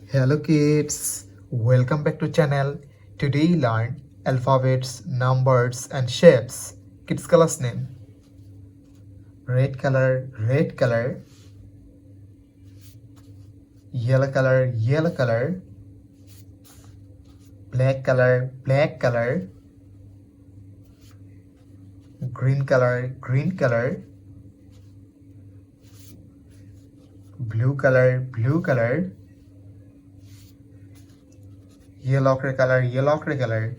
Hello kids, welcome back to channel. Today learn alphabets, numbers and shapes. Kids class name. Red color, red color. Yellow color, yellow color. Black color, black color. Green color, green color. Blue color, blue color. Yellow color, yellow color.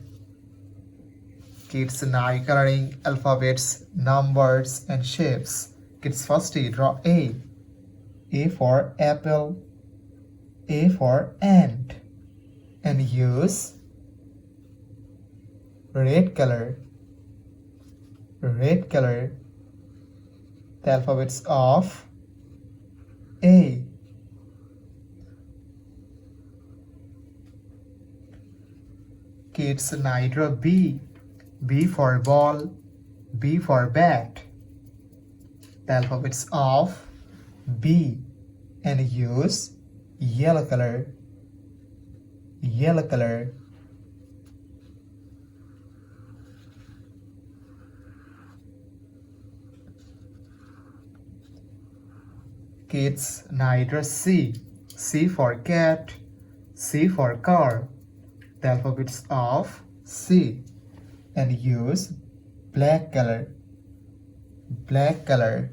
Kids now coloring alphabets, numbers and shapes. Kids firstly draw A. A for apple, A for ant, and use red color, red color, the alphabets of A. Kids now draw B. B for ball, B for bat, the alphabets of B, and use yellow color, yellow color. Kids now draw C. C for cat, C for car, the alphabets of C, and use black color, black color.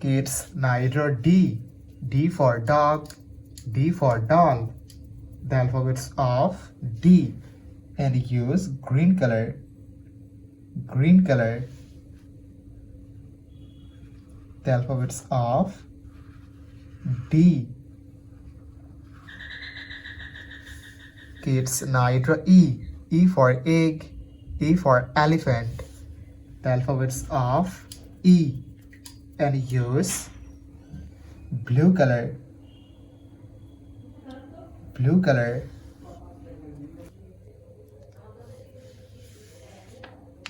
Kids now draw D. D for dog, D for doll, the alphabets of D, and use green color, green color, the alphabets of D. Kids now draw E. E for egg, E for elephant, the alphabets of E, and use blue color, blue color.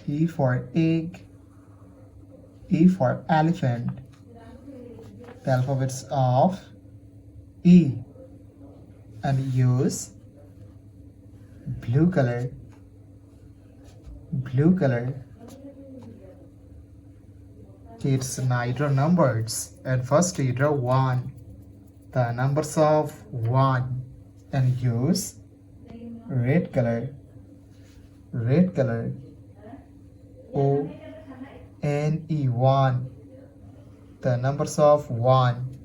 E for egg, E for elephant, the alphabets of E, and use blue color, blue color. Kids now draw numbers, and first you draw 1, the numbers of 1, and use red color, red color. O-N-E 1, the numbers of 1.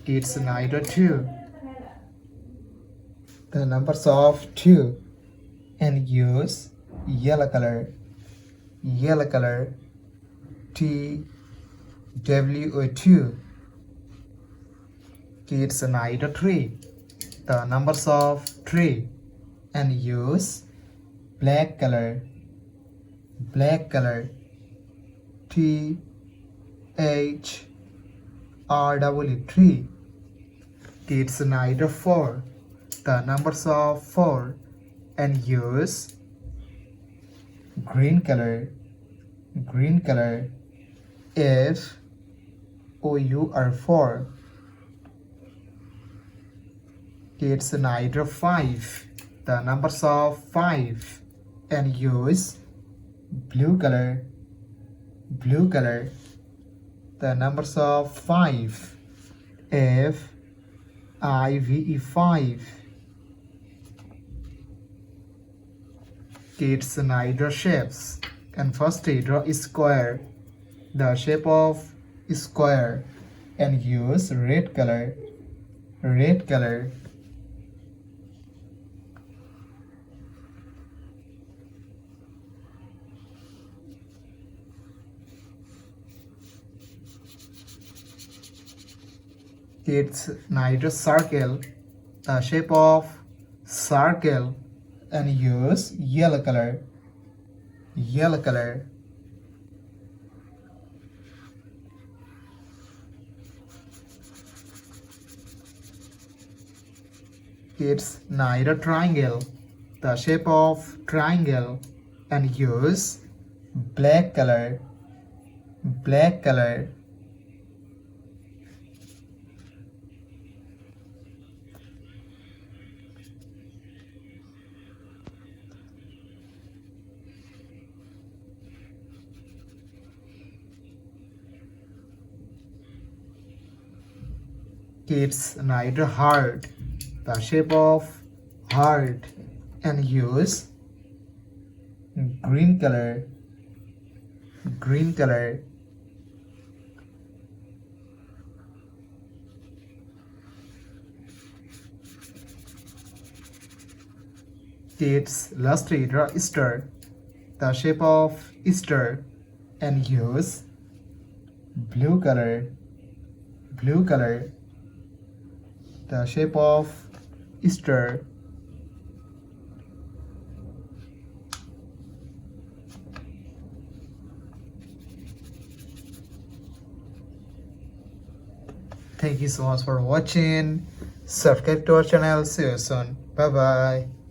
Kids now draw 2, the numbers of 2, and use yellow color, yellow color. TWO2. Kids now draw 3, the numbers of 3, and use black color, black color. THRW3. Kids now draw 4, the numbers of 4, and use green color, green color. FOUR4. Kids now draw 5, the numbers of 5, and use blue color, blue color, the numbers of 5. FIVE5. Kids now draw shapes, and first draw a square, the shape of square, and use red color, red color. Kids now draw circle, the shape of circle, and use yellow color, yellow color. Kids, knight a triangle, the shape of triangle, and use black color. Black color. Kids, knight a heart, the shape of heart, and use green color. Green color. Kids, lastly draw Easter, the shape of Easter, and use blue color. Blue color. The shape of Easter. Thank you so much for watching. Subscribe to our channel. See you soon. Bye bye.